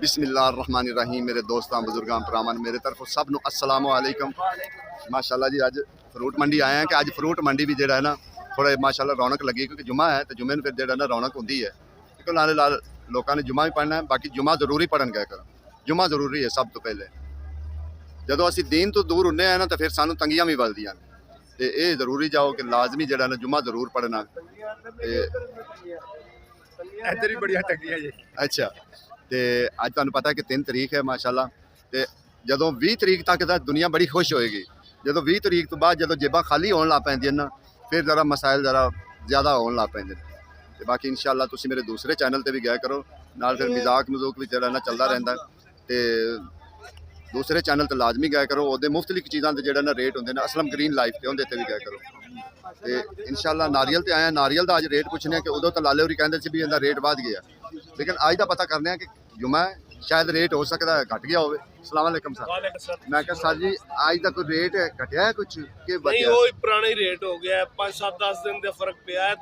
बिस्मिल्लाहिर्रहमानिर्रहीम। मेरे दोस्तां बुजुर्गां भरावां मेरे तरफ सब नूं अस्सलाम वालेकुम। माशाअल्लाह जी अज फ्रूट मंडी आए हैं कि अज फ्रूट मंडी भी जिहड़ा है ना थोड़ा माशाअल्लाह रौनक लगी क्योंकि जुम्मा है तो जुम्मे फिर जिहड़ा ना रौनक होंदी है क्योंकि नाले लाल लोगों ने जुम्मा भी पढ़ना है। बाकी जुम्मा जरूरी पढ़न गए कर जुम्मा जरूरी है सब तो पहले। जदों असीं दीन तो दूर हुंदे हैं ना तो फिर सानूं तंगियां भी वलदियां ते ये जरूरी जाओ कि लाजमी जिहड़ा ना जुम्मा जरूर पढ़ना इधर भी बड़िया तंगियां जी। अच्छा तो अज तुहानूं पता है कि 3 तरीक है माशाअल्लाह ते जदों 20 तरीक तक तो दुनिया बड़ी खुश होएगी। जदों 20 तरीक तो बाद जदों जेबां खाली होण लग पैंदियां ना फिर जरा मसाइल जरा ज़्यादा होण लग पैंदे ते बाकी इंशाअल्लाह तुसीं मेरे दूसरे चैनल ते भी गया करो नाल फिर मजाक मजूक भी जिहड़ा ना चलदा रहिंदा ते दूसरे चैनल ते लाजमी गया करो। उहदे मुख्तलिफ चीज़ां दे जिहड़ा ना रेट हुंदे ने असलम ग्रीन लाइफ ते उहदे ते भी गया करो ते इंशाअल्लाह नारियल ते आया नारियल दा अज रेट पुछने कि उदों तो लाले होरी कहंदे सी भी इहदा रेट वध गया लेकिन अज दा पता करने कि जुम्मा शायद रेट हो सकता है घट गया होवे। अस्सलाम वालेकुम सर। मैं कहा सर जी आज का कोई रेट घटिया है कुछ के नहीं वो पुराना ही रेट हो गया 5-7-10 दिन का फर्क पिया है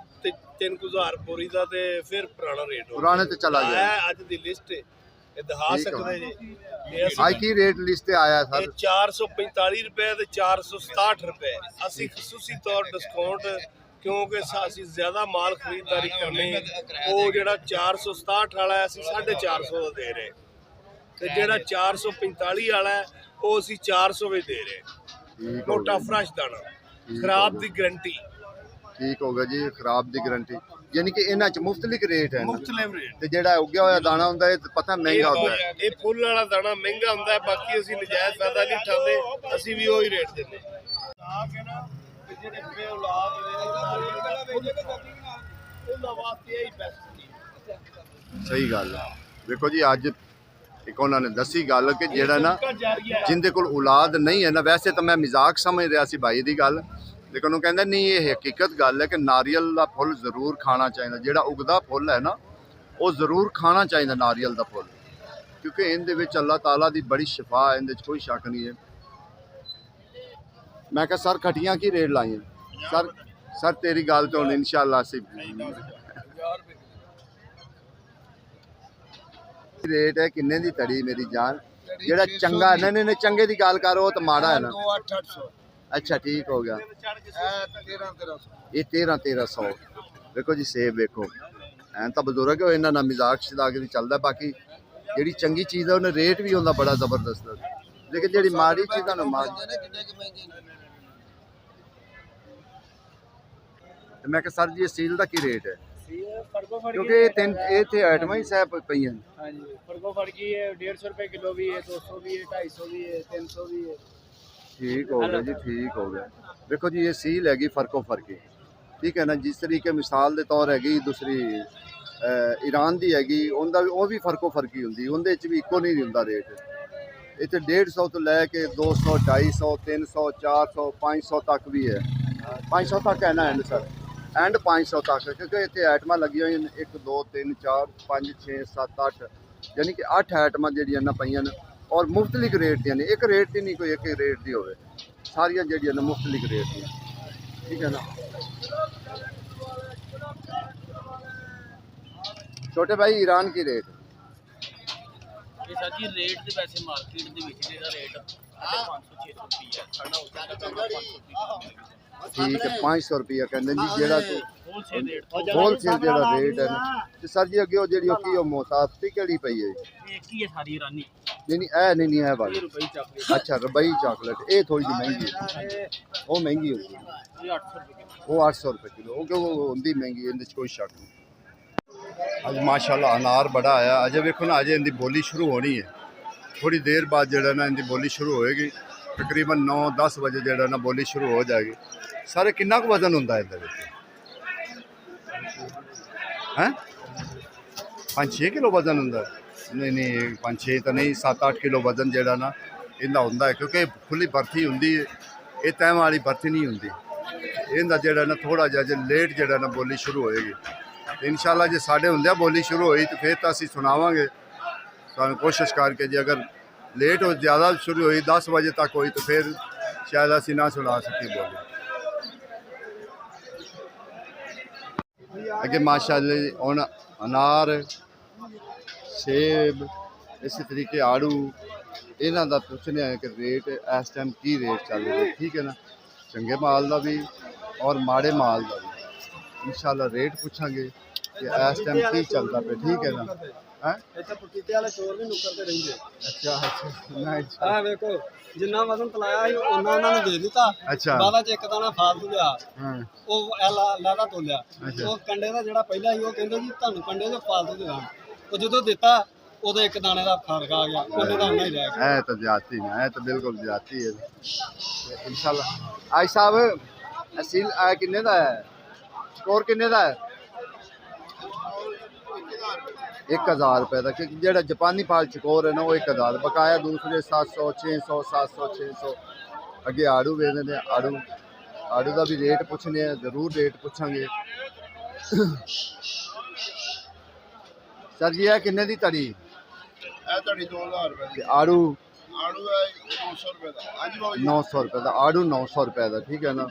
3000 बोरी का ते फिर पुराना रेट हो पुराने ते चला गया अज दी लिस्ट ये दिखा सकते जी। आज की रेट लिस्ट आया सर 445 रुपए ते 467 रुपए असि खसूसी तौर डिस्काउंट क्योंकि असी ज्यादा माल खरीददारी करनी वो जेड़ा 467 वाला असी 450 का दे रहे ते जेड़ा 445 वाला है वो असी 400 में दे रहे। मोटा फ्रेश दाना खराब दी गारंटी ठीक होगा जी खराब दी गारंटी यानी कि इन्हां च मुख्तलिफ रेट है मुख्तलिफ रेट ते जेड़ा उग्या होया दाना हुंदा है पता महंगा होता है ये फुल वाला दाना महंगा हुंदा है बाकी असी नजायज फायदा नहीं उठाते असी भी वही रेट देने सही गल है। देखो जी अज एक उन्होंने दसी गल कि जेड़ा ना जिंदे कोल औलाद नहीं है ना वैसे तो मैं मजाक समझ रहा सी भाई की गल लेकिन वो कहंदा नहीं ये हकीकत गल है कि नारियल का फुल जरूर खाना चाहिए जेड़ा उगदा फुल है ना वो जरूर खाना चाहिए नारियल का फुल क्योंकि इहदे विच अल्लाह ताला दी बड़ी शिफा है इहदे कोई शक नहीं है। मैं कहा सर खटियां की रेट लाई सर सर तेरी गल तो हुण इंशाअल्लाह सी रेट है किन्ने दी तड़ी मेरी जान जेड़ा चंगा नहीं नहीं चंगे दी गल करो तो माड़ा है ना 2800 अच्छा ठीक हो गया ये 1300 देखो जी सेब देखो ऐन तो बजुर्ग हो इन्ना ना मजाक शजाक नहीं चलता बाकी जेड़ी चंगी चीज़ है उन्हें रेट भी होंदा बड़ा जबरदस्त लेकिन जेड़ी माड़ी चीज़ है मैं कहा सर जी ये सील का की रेट है क्योंकि तीन इतने आइटम ही सह पई हैं। हाँ जी फर्को फर्की है 150 रुपए किलो भी है 200 भी है 250 भी है 300 भी है। ठीक हो गया जी ठीक हो गया। देखो जी ये सील हैगी फर्को फर्की ठीक है ना जिस तरीके मिसाल के तौर हैगी दूसरी ईरान की हैगी उनका भी वो भी फर्को फर्की होंगी उनके भी इको नहीं होंदा रेट इतने 150 तो लैके 200 250 300 400 500 तक भी है 500 तक है ना एंड सर एंड 500 तक क्योंकि इतने आइटम लगी हुई 1 2 3 4 5 6 7 8 यानी कि 8 आइटम जी पईयां और मुख्तलिफ रेट दी एक रेट की नहीं कोई एक रेट की हो सारिया जी मुख्तलिफ रेट दी ठीक है ना। छोटे भाई ईरान की रेट सर जी रेट ਦੇ ਵੈਸੇ ਮਾਰਕੀਟ ਦੇ ਵਿੱਚ ਇਹਦਾ ਰੇਟ 500 600 ਰੁਪਏ ਹੈ ठीक है 500 रुपया कहते जी जेड़ा होलसेल जेड़ा रेट है तो सर जी अगे जी की मोसाफती केड़ी पई है ਇੱਕ ਹੀ ਹੈ ਸਾਰੀ ਇਰਾਨੀ नहीं नहीं है वाली ਰੁਪਏ ਚਾਕਲੇਟ अच्छा रबई चॉकलेट ये थोड़ी जी महंगी है वो महंगी होगी ਇਹ 800 ਰੁਪਏ वो 800 रुपये किलो क्योंकि वो होंगी महंगी इहदे कोई शक नहीं। अज माशाल्लाह अनार बड़ा आया अजे वेखो ना अजे इनकी बोली शुरू होनी है थोड़ी देर बाद जो ना इनकी बोली शुरू होएगी तकरीबन 9-10 बजे जो ना बोली शुरू हो जाएगी। सारे किन्ना को वजन होंदा है हैं 5-6 किलो वजन होंदा नहीं नहीं 5-6 तो नहीं 7-8 किलो वजन जो ना इनका होंदा है क्योंकि खुली बर्फी होंदी है ये तैम वाली बर्फी नहीं होंदी इनका जो ना थोड़ा जहा लेट जो ना बोली शुरू होएगी इंशाल्लाह जो साढ़े होंदे बोली शुरू हुई तो फिर तो असीं सुनावांगे कोशिश करके जी अगर लेट हो ज़्यादा शुरू हुई 10 बजे तक हुई तो फिर शायद असीं ना सुना सकी बोली अगे माशाअल्लाह हुण अनार सेब ਇਸੇ ਤਰੀਕੇ ਆੜੂ ਇਹਨਾਂ ਦਾ ਪੁੱਛਦੇ ਆ ਕਿ ਰੇਟ ਇਸ ਟਾਈਮ ਕੀ ਰੇਟ ਚੱਲ ਰਿਹਾ, ਠੀਕ ਹੈ ਨਾ। ਚੰਗੇ ਮਾਲ ਦਾ ਵੀ ਔਰ ਮਾੜੇ ਮਾਲ ਦਾ ਵੀ ਇਨਸ਼ਾਅੱਲਾ ਰੇਟ ਪੁੱਛਾਂਗੇ ਕਿ ਇਸ ਟਾਈਮ ਕੀ ਚੱਲਦਾ ਪਿਆ, ਠੀਕ ਹੈ ਨਾ। ਹੈ ਇੱਥੇ ਪਪੀਤੇ ਵਾਲੇ ਚੋਰ ਵੀ ਨੁੱਕਰ ਤੇ ਰਹਿੰਦੇ। ਅੱਛਾ ਅੱਛਾ ਆਹ ਵੇਖੋ ਜਿੰਨਾ ਵਜ਼ਨ ਤਲਾਇਆ ਸੀ ਉਹਨਾਂ ਨੂੰ ਦੇ ਦਿੱਤਾ। ਅੱਛਾ ਬਾਅਦ ਚ ਇੱਕ ਦਾਣਾ ਫਾਲਤੂ ਲਿਆ, ਹਾਂ ਉਹ ਲਾਦਾ ਤੋਲਿਆ। ਅੱਛਾ। ਉਹ ਕੰਡੇ ਦਾ ਜਿਹੜਾ ਪਹਿਲਾਂ ਸੀ ਉਹ ਕਹਿੰਦੇ ਜੀ ਤੁਹਾਨੂੰ ਕੰਡੇ ਦੇ ਫਾਲਤੂ ਦੇਣਾ, ਉਹ ਜਦੋਂ ਦਿੱਤਾ ਉਦੋਂ ਇੱਕ ਦਾਣੇ ਦਾ ਫਰਕ ਆ ਗਿਆ, ਉਹਨੇ ਦਾ ਉਨਾ ਹੀ ਰਹਿ ਗਿਆ। ਇਹ ਤਾਂ ਜ਼ਿਆਦਤੀ ਨਾ, ਇਹ ਤਾਂ ਬਿਲਕੁਲ ਜ਼ਿਆਦਤੀ ਹੈ। ਇਨਸ਼ਾਅੱਲਾ ਆਈ ਸਾਹਿਬ ਅਸੀਲ ਆ ਕਿੰਨੇ ਦਾ ਹੈ, ਸਕੋਰ ਕਿੰਨੇ ਦਾ ਹੈ? 1000 रुपए का, क्योंकि जेड़ा जापानी फाल चकोर है ना वो 1000, बकाया दूसरे 700 600 700 600 अगे आड़ू वेचने ने। आड़ू का भी रेट पूछने, जरूर रेट पूछांगे। सर जी है किन्ने दी तड़ी? ਤੁਹਾਡੀ 2000 ਰੁਪਏ आड़ू ਆੜੂ ਹੈ 900 ਰੁਪਏ ਦਾ। ਹਾਂਜੀ ਬਾਬੂ 900 रुपए का, आड़ू 900 रुपए का, ठीक है ना।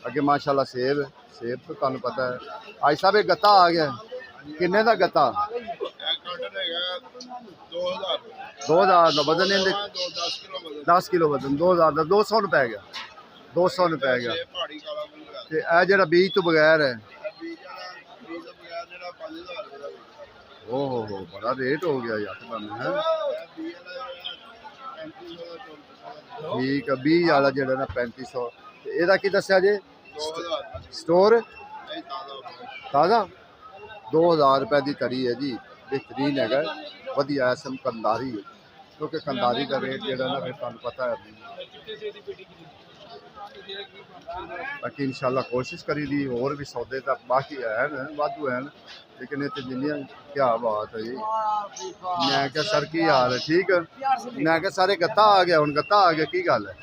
अगे माशाल्लाह सेब तो तुहानू पता है। आज साहब एक गत्ता आ गया, किन्ने का गत्ता? ਕਾਟਨ ਹੈਗਾ 2000 2000 का वजन है, 10 ਕਿਲੋ ਵਜ਼ਨ 10 किलो वजन 2000 का 200 रुपए गया, 200 रुपए गया। ਪਹਾੜੀ ਕਾਲਾ ਬੁੱਲ ਤੇ ਇਹ ਜਿਹੜਾ ਬੀਜ ਤੋਂ ਬਗੈਰ ਹੈ, ਬੀਜ ਤੋਂ ਬਗੈਰ ਜਿਹੜਾ 5000 ਰੁਪਏ ਦਾ ਓਹ ਹੋ ਬੜਾ ਰੇਟ ਹੋ ਗਿਆ ਯਾਰ ਤੁਹਾਨੂੰ ਹੈ। ਬੀਜ ਦਾ 3500 ਦਾ ਠੀਕ ਹੈ, 20 ਵਾਲਾ ਜਿਹੜਾ ਨਾ 3500, ਤੇ ਇਹਦਾ ਕੀ ਦੱਸਿਆ ਜੇ? 2000 ਸਟੋਰ ਨਹੀਂ ਤਾਜ਼ਾ ਤਾਜ਼ਾ 2000 रुपए ਦੀ ਤਰੀ ਹੈ ਜੀ, बेहतरीन है, वधिया इसम कंदारी है, क्योंकि कंदारी का रेट जो ना फिर तुहानू पता है। बाकी इंशाल्लाह कोशिश करी दी और भी सौदे तक बाकी है वाधू है, लेकिन इतने जिन्नियां क्या बात है जी। मैं क्या सर की हाल है? ठीक है, मैं क्या सारे गत्ता आ गया, हुण गत्ता आ गया, की गल है?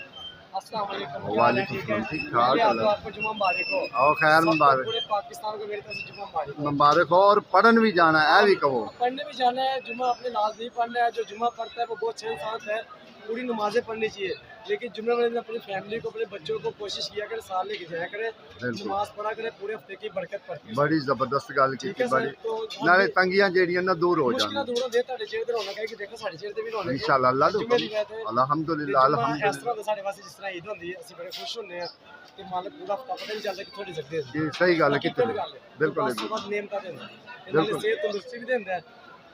वालेकुम सलाम, ठीक ठाक है। आपको जुमा मुबारक हो। आओ खैर मुबारक, पूरे पाकिस्तान को मेरी तरफ से जुमा मुबारक हो। मुबारक हो। और पढ़न भी जाना है, भी कहो पढ़ने भी जाना है, जुमा अपने नाज नहीं पढ़ना है। जो जुमा पढ़ता है वो बहुत अच्छे इंसान है, पूरी नमाजें पढ़नी चाहिए, लेकिन जुम्मे वाले दिन अपनी फैमिली को, अपने बच्चों को कोशिश किया करे साथ लेके जाया करे, नमाज पढ़ा करे, पूरे हफ्ते की बरकत पड़ती है। बड़ी जबरदस्त गल की, ठीक है बड़ी सर, तो नाले तंगियां जेड़ियां ना दूर हो मुश्किल जान दूर होते ਤੁਹਾਡੇ ਚਿਹਰੇ ਤੇ ਰੌਣਕ ਹੈ कि देखो ਸਾਡੇ ਚਿਹਰੇ ਤੇ ਵੀ ਰੌਣਕ ਹੈ इंशाल्लाह। अल्लाह तो जुम्मे दी बात है। अल्हम्दुलिल्लाह ਇਸ अल्हम्दुलिल्लाह। ਤਰ੍ਹਾਂ ਦਾ ਸਾਡੇ ਵਾਸਤੇ ਜਿਸ ਤਰ੍ਹਾਂ ਈਦ ਹੁੰਦੀ ਹੈ, ਅਸੀਂ ਬੜੇ ਖੁਸ਼ ਹੁੰਦੇ ਹਾਂ ਕਿ ਮਾਲਕ ਪੂਰਾ ਹਫਤਾ ਪਤਾ ਨਹੀਂ ਚੱਲਦਾ ਕਿੱਥੋਂ ਦੀ ਸਕਦੇ ये सही गल है कि ਬਿਲਕੁਲ बिल्कुल ਬਾਅਦ ਨੇਮਤਾਂ ਦਿੰਦਾ ਇਹਨਾਂ ਨੇ ਸਿਹਤ ਤੰਦਰੁਸਤੀ ਵੀ ਦਿੰਦਾ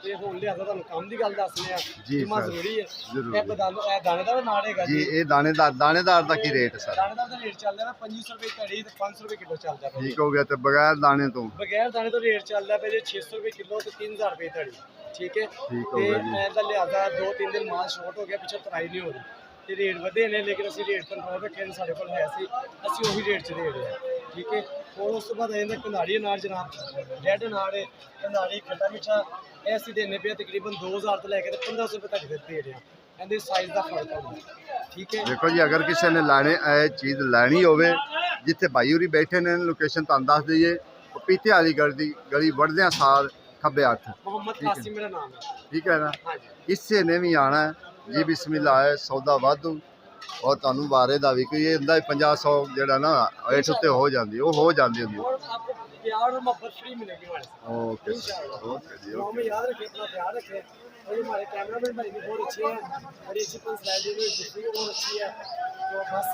ਤੇ ਹੁਣ ਲਿਆਦਾ ਤੁਹਾਨੂੰ ਕੰਮ ਦੀ ਗੱਲ ਦੱਸਦੇ ਆ ਜੀ ਜੁਮਾ ਸਰ, ਜ਼ਰੂਰੀ ਹੈ। ਜ਼ਰੂਰ। ਇਹ ਬਦਾਮ ਇਹ ਦਾਣੇ ਦਾ ਨਾੜ ਹੈਗਾ जी ਜੀ। ये दानेदार का की रेट है सर? ਦਾਣੇ ਦਾ ਰੇਟ ਚੱਲਦਾ ਹੈ 2500 ਰੁਪਏ ਘੜੀ ਤੇ 500 ਰੁਪਏ ਕਿਲੋ ਚੱਲਦਾ ਪਿਆ ਜੀ। ठीक हो गया, तो बगैर दाने तो ਬਗੈਰ ਦਾਣੇ ਤੋਂ ਰੇਟ ਚੱਲਦਾ ਪਿਆ ਜੀ 600 ਰੁਪਏ ਕਿਲੋ ਤੇ 3000 ਰੁਪਏ ਧੜੀ, ਠੀਕ ਹੈ। ਠੀਕ ਹੋ ਤੇ ਗਿਆ ਜੀ। ਇਹਦਾ ਲਿਆਦਾ 2-3 ਦਿਨ ਮਾਲ ਸ਼ਾਰਟ ਹੋ ਗਿਆ, ਪਿੱਛੇ ਤਰਾਈ ਨਹੀਂ ਹੋ ਰਹੀ ਤੇ ਰੇਟ ਵਧੇ ਨੇ, ਲੇਕਿਨ ਅਸੀਂ ਰੇਟ ਕੰਟਰੋਲ ਰੱਖਿਆ ਨਹੀਂ, ਸਾਡੇ ਕੋਲ ਹੈ ਸੀ, ਅਸੀਂ ਉਹੀ ਰੇਟ 'ਚ ਦੇ ਰਹੇ ਹਾਂ, ਠੀਕ ਹੈ। ਹੋਰ ਉਸ ਤੋਂ ਬਾਅਦ ਆ ਜਾਂਦਾ ਕੰਧਾੜੀ ਅਨਾਰ ਜਨਾਬ, ਰੈੱਡ ਅਨਾਰ ਹੈ, ਕੰਧਾੜੀ ਖੱਟਾ ਮਿੱਠਾ, ਇਹ ਅਸੀਂ ਦੇਣੇ ਪਿਆ ਤਕਰੀਬਨ 2000 ਤੋਂ ਲੈ ਕੇ ਤੇ 1500 ਰੁਪਏ ਤੱਕ ਦੇ ਰਹੇ ਹਾਂ। ਇਹਦੇ ਸਾਈਜ਼ ਦਾ ਫਰਕ ਹੁੰਦਾ, ਠੀਕ ਹੈ। देखो जी, अगर किसी ने लाने चीज़ लैनी होवे, जिथे भाई होरी बैठे ने, लोकेशन तुहानू दस दईए, पपीते वाली गली वड़दे सार खब्बे हत्थ, मोहम्मद कासिम मेरा नाम है। ठीक है ना। हाँ जी, किसी ने भी आना है जी, बिस्मिल्लाह है, सौदा वाधू और तुहानू बारे दा भी कोई हुंदा 50-100 जेड़ा ना हेठ उत्ते हो जांदी, वो हो जांदी हुंदी। और आपको प्यार और मोहब्बत फ्री मिलेगी हमारे साथ ओके इंशाअल्लाह। ओके जी, दुआ में याद रखें, अपना ध्यान रखें। और ये हमारे कैमरामैन भाई भी बहुत अच्छे हैं, बड़ी अच्छी पर्सनैलिटी है, दूसरी भी बहुत अच्छी है, तो बस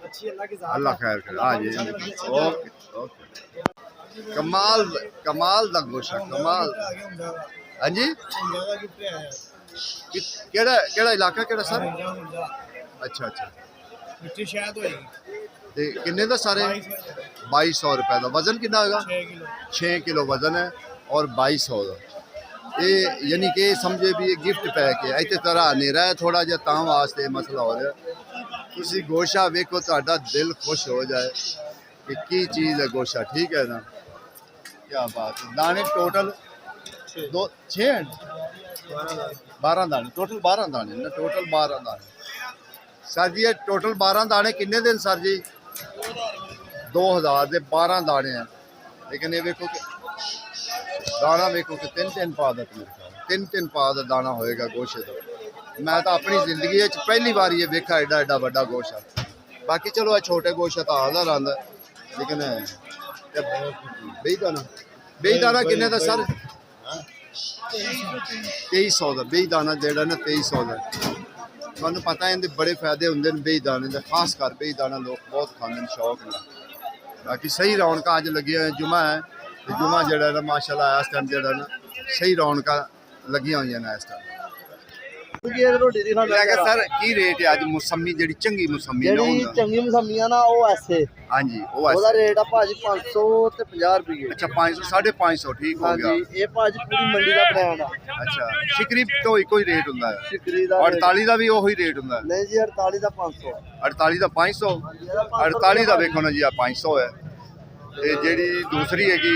अच्छी अल्लाह की ज़ात अल्लाह है। खैर करे। हाँ जी, ओके ओके। कमाल दा गोशा, कमाल। हाँ जी, केड़ा इलाका केड़ा सर? अच्छा अच्छा, मिट्टी शायद होएगी ते किन्ने दा सारे? 2200 रुपए दा। वजन कितना होगा? 6 किलो वजन है और 2200 दा। ये यानी कि समझे भी गिफ्ट पैक है, इतने तरह हनेरा है थोड़ा जिहा, तां वास्ते मसला हो रहा। तुसी गोशा वेखो, तुहाडा दिल खुश हो जाए कि की चीज़ है गोशा, ठीक है ना। क्या बात है। दाने टोटल 6 हैं, 12 दाने टोटल, 12 दाने ना, टोटल 12 दाने। सर जी ये टोटल 12 दाने किन्ने दिन सर जी? 2000 के 12 दाने हैं, लेकिन ये वेखो कि दाना वेखो कि 3-3 पा दा, 3-3 पा दा दाना होएगा गोशे का। मैं तो अपनी जिंदगी पहली बार ये वेखा एडा एडा बड़ा गोशा। बाकी चलो ये छोटे गोशा तो आधा रहा, लेकिन बेई दाना किन्ने दा सर? 2300 ਦਾ ਬੇਈ ਦਾਣਾ ਜਿਹੜਾ ਨਾ 2300 ਦਾ। ਤੁਹਾਨੂੰ ਪਤਾ ਇਹਦੇ ਬੜੇ ਫਾਇਦੇ ਹੁੰਦੇ ਨੇ ਬੇਈ ਦਾਣੇ ਦੇ, ਖਾਸ ਕਰ ਬੇਈ ਦਾਣਾ ਲੋਕ ਬਹੁਤ ਖਾਂਦੇ ਨੇ ਸ਼ੌਕ ਨਾਲ। ਬਾਕੀ ਸਹੀ ਰੌਣਕਾਂ ਅੱਜ ਲੱਗੀਆਂ ਹੋਈਆਂ, ਜੁਮਾ ਹੈ ਤੇ ਜੁਮਾ ਜਿਹੜਾ ਨਾ ਮਾਸ਼ਾਅੱਲਾ ਇਸ ਟਾਈਮ ਜਿਹੜਾ ਨਾ ਸਹੀ ਰੌਣਕਾਂ ਲੱਗੀਆਂ ਹੋਈਆਂ ਨੇ ਇਸ ਟਾਈਮ। ਰੋਟੀ ਦੀ ਮੈਂ ਕਿਹਾ ਸਰ ਕੀ ਰੇਟ ਹੈ ਅੱਜ ਮੌਸਮੀ ਜਿਹੜੀ ਚੰਗੀ ਮੌਸਮੀ ਨਾ ਜਿਹੜੀ ਹੁੰਦਾ? ਚੰਗੀ ਮਸਮੀਆਂ ਨਾ ਉਹ ਐਸੇ ਹਾਂਜੀ ਉਹ ਉਹਦਾ ਰੇਟ ਆ ਭਾਜੀ 500 ਤੇ 50 ਰੁਪਏ। ਅੱਛਾ 500 550 ਠੀਕ ਹੋ ਗਿਆ। ਹਾਂਜੀ ਇਹ ਭਾਜੀ ਪੂਰੀ ਮੰਡੀ ਦਾ ਬ੍ਰਾਂਡ ਆ। ਅੱਛਾ ਸ਼ਿਕਰੀ ਤੋਂ ਇੱਕੋ ਹੀ ਰੇਟ ਹੁੰਦਾ ਹੈ? ਸ਼ਿਕਰੀ ਦਾ 48 ਦਾ ਵੀ ਉਹੀ ਰੇਟ ਹੁੰਦਾ ਹੈ? ਨਹੀਂ ਜੀ 48 ਦਾ 500। 48 ਦਾ 500, 48 ਦਾ ਵੇਖੋ ਨਾ ਜੀ ਆ 500 ਹੈ। ਤੇ ਜਿਹੜੀ ਦੂਸਰੀ ਹੈਗੀ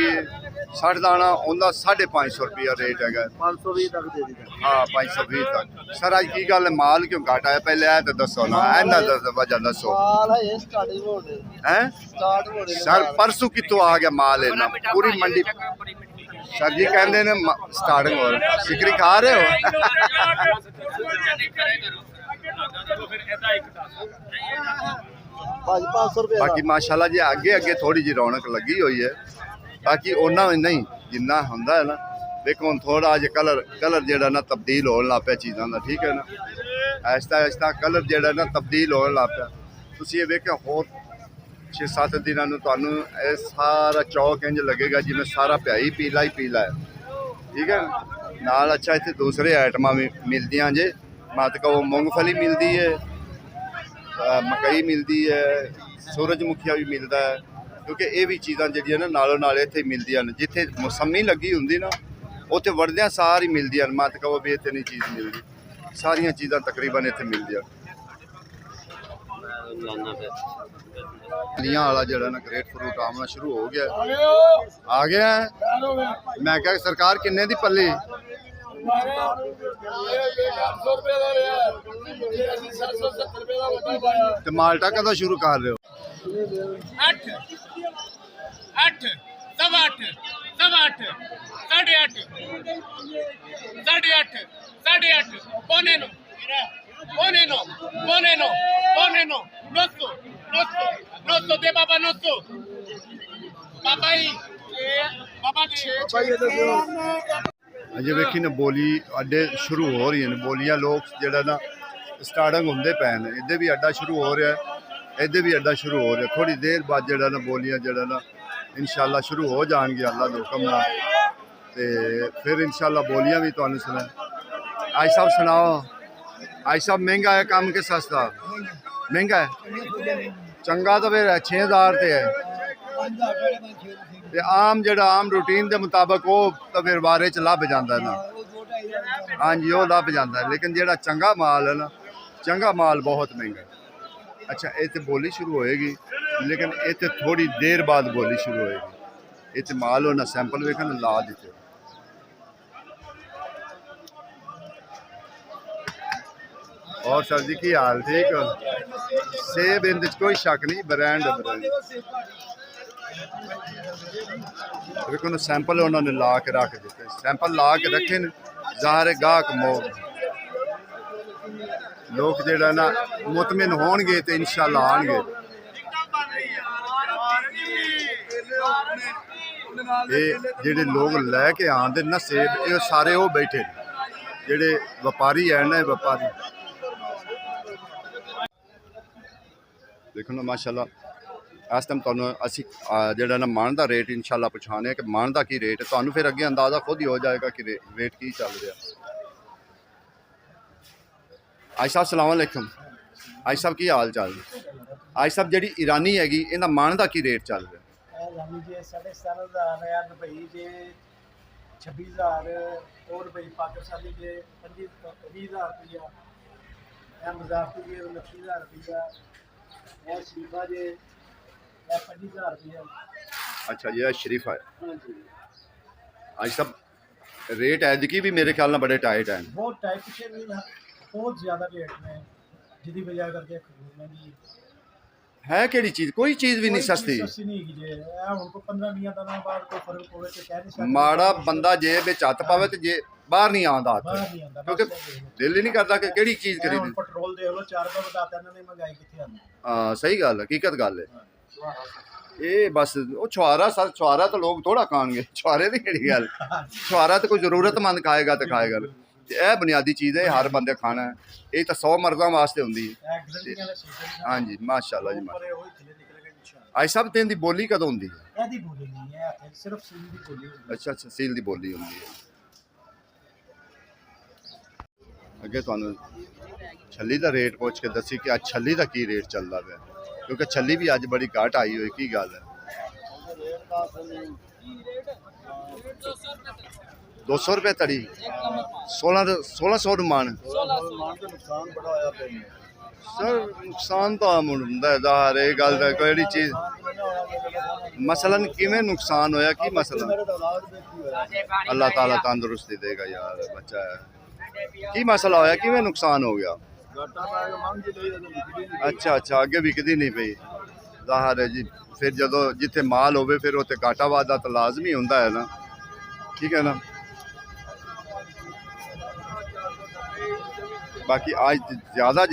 60 ਦਾਣਾ ਉਹਦਾ 550 ਰੁਪਇਆ ਰੇਟ ਹੈਗਾ। 520 ਤੱਕ ਦੇ ਦਿੱਤਾ। ਹਾਂ 520 ਤੱਕ। ਸਰ ਅੱਜ ਕੀ ਗੱਲ ਹੈ ਮਾਲ ਕਿਉਂ ਘੱਟ ਆਇਆ ਪਹਿਲੇ ਆਇਆ ਤਾਂ ਦੱਸੋ ਨਾ, ਇਹਨਾਂ ਦਾ ਵਜ੍ਹਾ ਦੱਸੋ ਮਾਲ ਹੈ ਇਹ ਸਟਾਰਟਿੰਗ ਹੋ ਗਏ ਹੈ ਸਟਾਰਟ ਹੋ ਗਏ ਸਰ। ਪਰਸੋਂ ਕਿੱਥੋਂ ਆ ਗਿਆ ਮਾਲ ਇਹਨਾਂ ਪੂਰੀ ਮੰਡੀ? ਸਰ ਜੀ ਕਹਿੰਦੇ ਨੇ ਸਟਾਰਟਿੰਗ ਹੋ ਰਹੀ। ਸਿਕਰੀ ਖਾ ਰਹੇ ਹੋ? ਭਾਜੀ 500 ਰੁਪਏ ਬਾਕੀ ਮਾਸ਼ਾਅੱਲਾ ਜੀ ਅੱਗੇ ਅੱਗੇ ਥੋੜੀ ਜਿਹੀ ਰੌਣਕ ਲੱਗੀ ਹੋਈ ਹੈ। ਬਾਕੀ ਉਹਨਾਂ ਨਹੀਂ ਜਿੰਨਾ ਹੁੰਦਾ ਹੈ ਨਾ। ਦੇਖੋ ਹੁਣ ਥੋੜਾ ਜਿਹਾ ਕਲਰ ਜਿਹੜਾ ਨਾ ਤਬਦੀਲ ਹੋਣ ਲੱਗ ਪਿਆ ਚੀਜ਼ਾਂ ਦਾ, ਠੀਕ ਹੈ ਨਾ। ਆਹਿਸਤਾ ਆਹਿਸਤਾ ਕਲਰ ਜਿਹੜਾ ਨਾ ਤਬਦੀਲ ਹੋਣ ਲੱਗ ਪਿਆ। ਤੁਸੀਂ ਇਹ ਵੇਖਿਆ ਹੋਰ 6-7 ਦਿਨਾਂ ਨੂੰ ਤੁਹਾਨੂੰ ਇਹ ਸਾਰਾ ਚੌਕ ਇੰਜ ਲੱਗੇਗਾ ਜਿਵੇਂ ਸਾਰਾ ਪਿਆਈ ਪੀਲਾ ਹੀ ਪੀਲਾ ਹੈ, ਠੀਕ ਹੈ ਨਾ। ਨਾਲ ਅੱਛਾ ਇੱਥੇ ਦੂਸਰੇ ਆਈਟਮਾਂ ਵੀ ਮਿਲਦੀਆਂ ਜੇ, ਮਤ ਕਹੋ ਮੂੰਗਫਲੀ ਮਿਲਦੀ ਹੈ, ਮਕਈ ਮਿਲਦੀ ਹੈ, ਸੂਰਜਮੁਖੀਆ ਵੀ ਮਿਲਦਾ ਹੈ। ਕਿਉਂਕਿ ਇਹ ਵੀ ਚੀਜ਼ਾਂ ਜਿਹੜੀਆਂ ਨਾ ਨਾਲੋਂ ਨਾਲ ਇੱਥੇ ਮਿਲਦੀਆਂ ਨੇ। ਜਿੱਥੇ ਮੌਸਮੀ ਲੱਗੀ ਹੁੰਦੀ ਨਾ ਉੱਥੇ ਵੜਦਿਆਂ ਸਾਰੀ ਮਿਲਦੀਆਂ ਨੇ। ਮਤ ਕਹੋ ਵੀ ਇੱਥੇ ਨਹੀਂ ਚੀਜ਼ ਮਿਲਦੀ, ਸਾਰੀਆਂ ਚੀਜ਼ਾਂ ਤਕਰੀਬਨ ਇੱਥੇ ਮਿਲਦੀਆਂ। ਲੀਆਂ ਵਾਲਾ ਜਿਹੜਾ ਨਾ ਗ੍ਰੇਟ ਫਰੂਟ ਆਉਣਾ ਸ਼ੁਰੂ ਹੋ ਗਿਆ, ਆ ਗਿਆ। ਮੈਂ ਕਿਹਾ ਸਰਕਾਰ ਕਿੰਨੇ ਦੀ ਪੱਲੀ? 800 ਰੁਪਏ ਦਾ ਰਿਹਾ ਅਸੀਂ 770 ਰੁਪਏ ਦਾ ਵੱਡਾ ਪਾਇਆ। ਤੇ ਮਾਲਟਾ ਕਦੋਂ ਸ਼ੁਰੂ ਕਰ ਰਹੇ ਹੋ? 8 8 ਸਵਾ 8 ਸਵਾ 8 ਸਾਢੇ 8 ਸਾਢੇ 8 ਸਾਢੇ 8 ਪੌਣੇ 9 ਪੌਣੇ 9 ਪੌਣੇ 9 ਪੌਣੇ 9 900 900 900 ਦੇ ਬਾਬਾ 900 ਬਾਬਾ ਜੀ ਬਾਬਾ ਜੀ ਅਜੇ ਵੇਖੀ ਨਾ ਬੋਲੀ ਅੱਡੇ ਸ਼ੁਰੂ ਹੋ ਰਹੀਆਂ ਨੇ। ਬੋਲੀਆਂ ਲੋਕ ਜਿਹੜਾ ਨਾ ਸਟਾਰਟਿੰਗ ਹੁੰਦੇ ਪਏ ਨੇ। ਇਹਦੇ ਵੀ ਅੱਡਾ ਸ਼ੁਰੂ ਹੋ ਰਿਹਾ, ਇਹਦੇ ਵੀ ਅੱਡਾ ਸ਼ੁਰੂ ਹੋ ਰਿਹਾ। ਥੋੜੀ ਦੇਰ ਬਾਅਦ ਜਿਹੜਾ ਨਾ ਬੋਲੀਆਂ ਜਿਹੜਾ ਨਾ ਇਨਸ਼ਾਅੱਲਾ ਸ਼ੁਰੂ ਹੋ ਜਾਣਗੀਆਂ ਅੱਲਾ ਦੇ ਹੁਕਮ ਨਾਲ। ਤੇ ਫਿਰ ਇਨਸ਼ਾਅੱਲਾ ਬੋਲੀਆਂ ਵੀ ਤੁਹਾਨੂੰ ਸੁਣਾ। ਆਈ ਸਾਹਿਬ ਸੁਣਾਓ। ਆਈ ਸਾਹਿਬ ਮਹਿੰਗਾ ਹੈ ਕੰਮ ਕਿ ਸਸਤਾ? ਮਹਿੰਗਾ ਹੈ। ਚੰਗਾ ਤਾਂ ਫਿਰ 6000 ਤੇ ਹੈ। ਤੇ ਆਮ ਜਿਹੜਾ ਆਮ ਰੂਟੀਨ ਦੇ ਮੁਤਾਬਕ ਉਹ ਤਾਂ ਫਿਰ ਵਾਰੇ ਚ ਲੱਭ ਜਾਂਦਾ ਨਾ। ਹਾਂਜੀ ਉਹ ਲੱਭ ਜਾਂਦਾ। ਲੇਕਿਨ ਜਿਹੜਾ ਚੰਗਾ ਮਾਲ ਹੈ ਨਾ, ਚੰਗਾ ਮਾਲ ਬਹੁਤ ਮਹਿੰਗਾ ਹੈ। ਅੱਛਾ ਇੱਥੇ ਬੋਲੀ ਸ਼ੁਰੂ ਹੋਏਗੀ, ਲੇਕਿਨ ਇੱਥੇ ਥੋੜੀ ਦੇਰ ਬਾਅਦ ਬੋਲੀ ਸ਼ੁਰੂ ਹੋਏਗੀ। ਇੱਥੇ ਮਾਲ ਉਹਨਾਂ ਸੈਂਪਲ ਵੇਖਣ ਲਾ ਦਿੱਤੇ। और सर जी की हाल ठीक है? सेब इन कोई शक नहीं, ब्रांड देखो ना सैंपल उन्होंने ला के रख दिते। सैंपल ला के रखे ने ज़ाहिर है गाहक मोह लोग जेड़ा ना मुतमिन होणगे ते इंशाअल्लाह आणगे। ये जेड़े लोग लैके आंदे ना सेब, ये सारे वो बैठे जेड़े व्यापारी है ना, व्यापारी देखो ना माशाल्लाह। इस टाइम तुहानूं असीं जिहड़ा ना मण दा रेट इंशाअल्लाह पुछाने कि मण दा की रेट है। तुहानूं फिर अगे अंदाज़ा खुद ही हो जाएगा कि रेट की चल रहा। आई साहब सलाम अलैकुम। आई साहब की हाल चाल? आई साहब जिहड़ी ईरानी हैगी इहदा मण दा की रेट चल रहा? ईरानी जे 17,500 है, दुबई जे 26,000 और दुबई पाकिस्तानी जे 20,000 रुपया, मजाक जे 29,000 रुपया, शरीफा जे 25,000 रुपया। अच्छा ये शरीफा है। आई साहब रेट एदकी भी मेरे ख्याल में बड़े टाइट हैं। बहुत टाइट पीछे नहीं था, बहुत ज़्यादा रेट में जिदी वजह करके खरीदने की है केड़ी चीज़? कोई चीज़ भी नहीं सस्ती। सस्ती नहीं की जे उनको 15-20 दिनों बाद कोई फर्क पवे तो कह नहीं सकते। माड़ा बंदा जे विच हत्थ पावे ते जे बाहर नहीं आंदा बाहर हत्थ, नहीं आंदा क्योंकि दिल ही नहीं करता कि केड़ी चीज़ ਹੁਣ खरीदी। पेट्रोल देख लो 4 रुपये बताते हैं, इन्होंने महंगाई कितनी आंदी। हाँ सही गल है, हकीकत गल है। ਇਹ ਬਸ ਉਹ ਛੁਆਰਾ ਸਰ, ਛੁਆਰਾ ਤਾਂ ਲੋਕ ਥੋੜਾ ਖਾਣਗੇ, ਛੁਆਰੇ ਦੀ ਕਿਹੜੀ ਗੱਲ, ਛੁਆਰਾ ਤਾਂ ਕੋਈ ਜ਼ਰੂਰਤਮੰਦ ਖਾਏਗਾ ਤੇ ਖਾਏਗਾ। ਤੇ ਇਹ ਬੁਨਿਆਦੀ ਚੀਜ਼ ਹੈ, ਹਰ ਬੰਦੇ ਖਾਣਾ ਹੈ। ਇਹ ਤਾਂ 100 ਮਰਦਾਂ ਵਾਸਤੇ ਹੁੰਦੀ ਹੈ। ਹਾਂਜੀ ਮਾਸ਼ਾਅੱਲਾ ਜੀ ਮਾਸ਼ਾਅੱਲਾ। ਅੱਜ ਸਭ ਦਿਨ ਦੀ ਬੋਲੀ ਕਦੋਂ ਹੁੰਦੀ ਹੈ? ਇਹਦੀ ਬੋਲੀ ਨਹੀਂ ਹੈ, ਸਿਰਫ ਸੀਲ ਦੀ ਬੋਲੀ ਹੁੰਦੀ ਹੈ। ਅੱਛਾ ਅੱਛਾ, ਸੀਲ ਦੀ ਬੋਲੀ ਹੁੰਦੀ ਹੈ। ਅੱਗੇ ਤੁਹਾਨੂੰ ਛੱਲੀ ਦਾ ਰੇਟ ਪੁੱਛ ਕੇ ਦੱਸੀ ਕਿ ਅੱਜ ਛੱਲੀ ਦਾ ਕੀ ਰੇਟ ਚੱਲਦਾ ਪਿਆ, ਕਿਉਂਕਿ ਛੱਲੀ ਵੀ ਅੱਜ ਬੜੀ ਘੱਟ ਆਈ ਹੋਈ। ਕੀ ਗੱਲ ਹੈ? 200 ਰੁਪਏ ਤੜੀ, 1600 ਰੁਮਾਨ। ਸਰ ਨੁਕਸਾਨ ਤਾਂ ਹੁੰਦਾ ਹੈ ਹਰ ਇਹ ਗੱਲ ਦਾ, ਕਿਹੜੀ ਚੀਜ਼ ਮਸਲਨ ਕਿਵੇਂ ਨੁਕਸਾਨ ਹੋਇਆ, ਕੀ ਮਸਲਾ? ਅੱਲਾਹ ਤਾਲਾ ਤੰਦਰੁਸਤੀ ਦੇਗਾ ਯਾਰ, ਬੱਚਾ ਹੈ। ਕੀ ਮਸਲਾ ਹੋਇਆ, ਕਿਵੇਂ ਨੁਕਸਾਨ ਹੋ ਗਿਆ? ਅੱਛਾ ਅੱਛਾ, ਅੱਗੇ ਵਿਕਦੀ ਨਹੀਂ ਪਈ, ਜ਼ਾਹਰ ਹੈ ਜੀ। ਫਿਰ ਜਦੋਂ ਜਿੱਥੇ ਮਾਲ ਹੋਵੇ ਫਿਰ ਉੱਥੇ ਘਾਟਾ ਵਾਧਾ ਤਾਂ ਲਾਜ਼ਮੀ ਹੁੰਦਾ ਹੈ ਨਾ, ਠੀਕ ਹੈ ਨਾ। ਬਾਕੀ ਅੱਜ ਜ਼ਿਆਦਾ